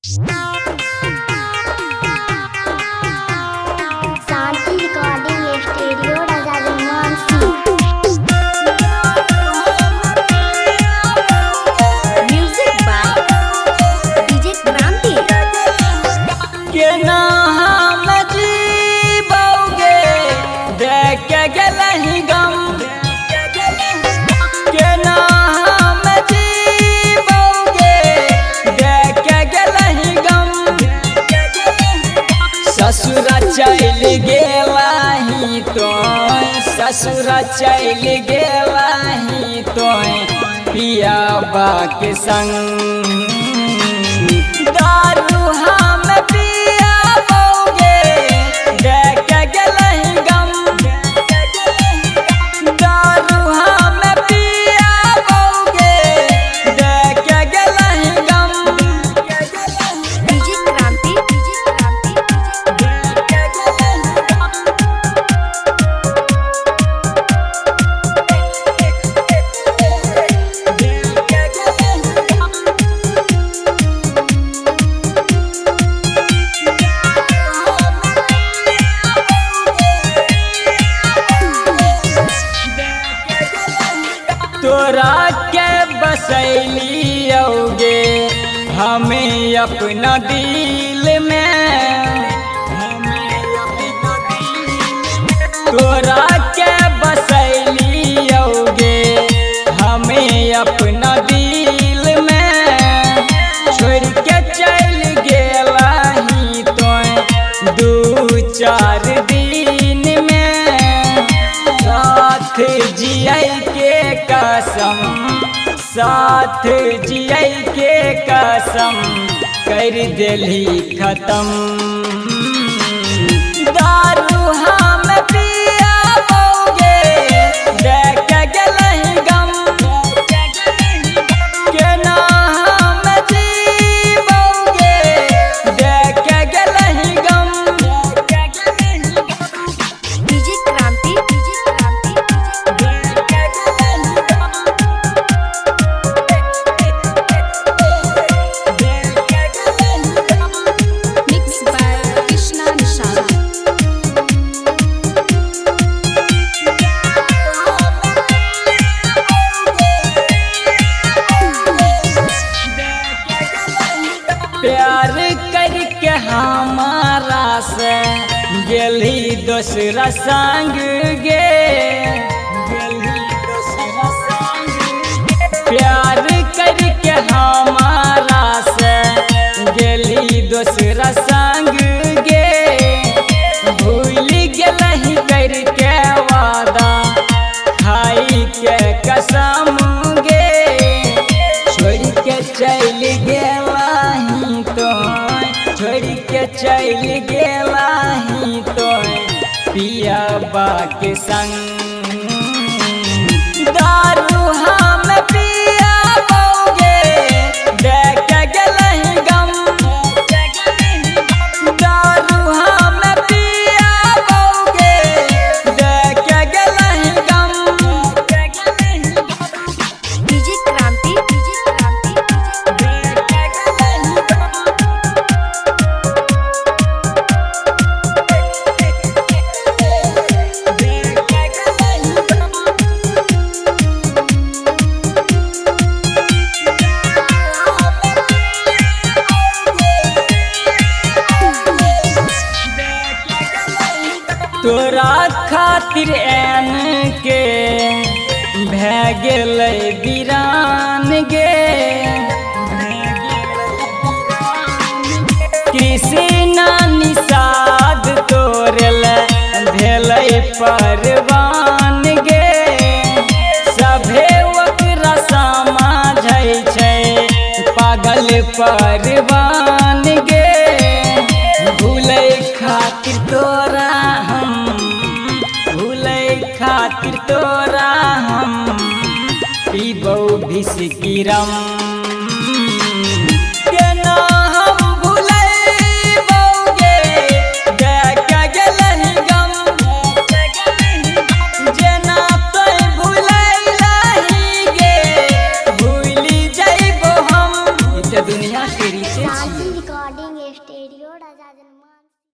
Shanti recording studio Raja Janmansi. Music by DJ Kranti. केना हम जीबोगे देख के गेलहि गम, केना हम जीबोगे देख के गेलहि गम। ससुर चल गेलहि तोय, ससुर चल गेलहि तोय पियाबा के संग। दारू हम पियाबोगे देख के गेलहि गम, दारू हम पियाबोगे देख के गेलहि गम। डीजे क्रांति, डीजे क्रांति, तोरा के बसैली औगे हमें अपना दिल में, तोरा के बसैली औगे हमें अपना दिल में। छोड़ के चल गेलहि तोय दू चार दिन में। साथ जियै के कसम, साथ जियै के कसम कर देली खत्म। दारू हम पियाबोगे देख के गेलहि गम, केना हम जीबोगे देख के गेलहि गम। डीजे क्रांति, डीजे क्रांति, मिक्स बाय कृष्णा निशाल। प्यार करके हमारा से गेली दोसरा संग गे, प्यार करके हमारा से गेली दोसरा संग गे। भूल गेलहि करके वादा खाई के कसम गे। छोड़ के चल गेलहि तोय, छोड़ के चल गेलहि तोय पियाबा के संग। दारू हम पियाबोगे देख के गेलहि गम, दारू हम पियाबोगे देख के गेलहि गम। डीजे क्रांति, डीजे क्रांति, तोरा खातिर एन के भै गेलै वीरान गे। कृष्णा निषाद तोरल भेलै परवान गे। सभे ओकरा समझै छै पागल परवान गे। भूलै खातिर तोरा हम, भूलै खातिर तोरा हम पीबौ भिसकी रम। केना हम भुलैबोगे देख के गेलहि गम, जेना तोय भुलैलहि गे भूलि जइबो हम। दुनिया के रीचे छियै। रिकॉर्डिंग स्टूडियो राजा जनमान।